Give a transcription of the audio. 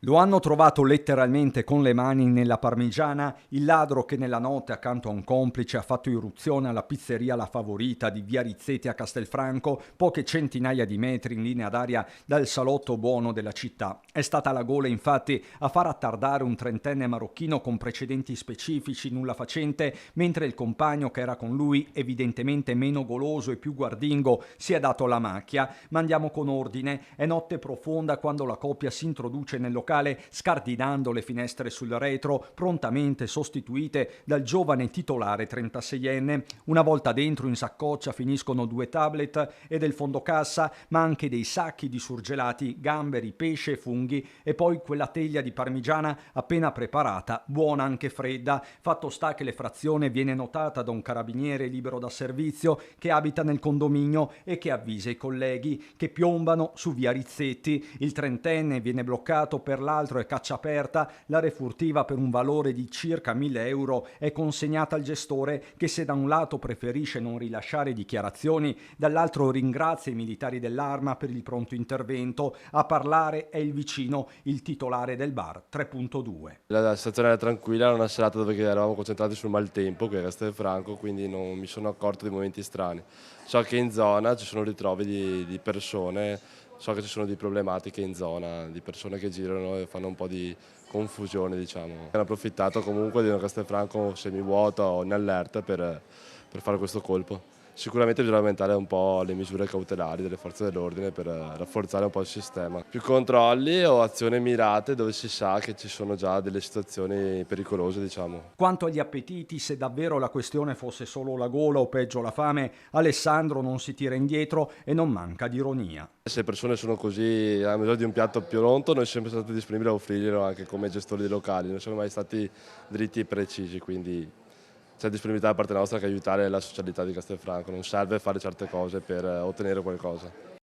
Lo hanno trovato letteralmente con le mani nella Parmigiana, il ladro che nella notte accanto a un complice ha fatto irruzione alla pizzeria La Favorita di via Rizzeti a Castelfranco, poche centinaia di metri in linea d'aria dal salotto buono della città. È stata la gola infatti a far attardare un trentenne marocchino con precedenti specifici nulla facente, mentre il compagno che era con lui, evidentemente meno goloso e più guardingo, si è dato la macchia. Ma andiamo con ordine, è notte profonda quando la coppia si introduce nel locale scardinando le finestre sul retro, prontamente sostituite dal giovane titolare 36enne. Una volta dentro in saccoccia finiscono 2 tablet e del fondocassa, ma anche dei sacchi di surgelati, gamberi, pesce e funghi e poi quella teglia di parmigiana appena preparata, buona anche fredda. Fatto sta che l'effrazione viene notata da un carabiniere libero da servizio che abita nel condominio e che avvisa i colleghi che piombano su via Rizzetti. Il trentenne viene bloccato per l'altro è caccia aperta, la refurtiva per un valore di circa 1.000 € è consegnata al gestore che se da un lato preferisce non rilasciare dichiarazioni, dall'altro ringrazia i militari dell'Arma per il pronto intervento. A parlare è il vicino, il titolare del bar 3.2. La situazione era tranquilla, era una serata dove eravamo concentrati sul maltempo, che era Castelfranco, quindi non mi sono accorto di momenti strani. So che in zona ci sono ritrovi di persone, so che ci sono di problematiche in zona, di persone che girano e fanno un po' di confusione, diciamo. Hanno approfittato comunque di una Castelfranco semivuota o in allerta per fare questo colpo. Sicuramente bisogna aumentare un po' le misure cautelari delle forze dell'ordine per rafforzare un po' il sistema. Più controlli o azioni mirate dove si sa che ci sono già delle situazioni pericolose, diciamo. Quanto agli appetiti, se davvero la questione fosse solo la gola o peggio la fame, Alessandro non si tira indietro e non manca di ironia. Se le persone sono così, hanno bisogno di un piatto più pronto, noi siamo sempre stati disponibili a offrirglielo anche come gestori dei locali, non siamo mai stati dritti e precisi, quindi c'è disponibilità da parte nostra che aiutare la socialità di Castelfranco, non serve fare certe cose per ottenere qualcosa.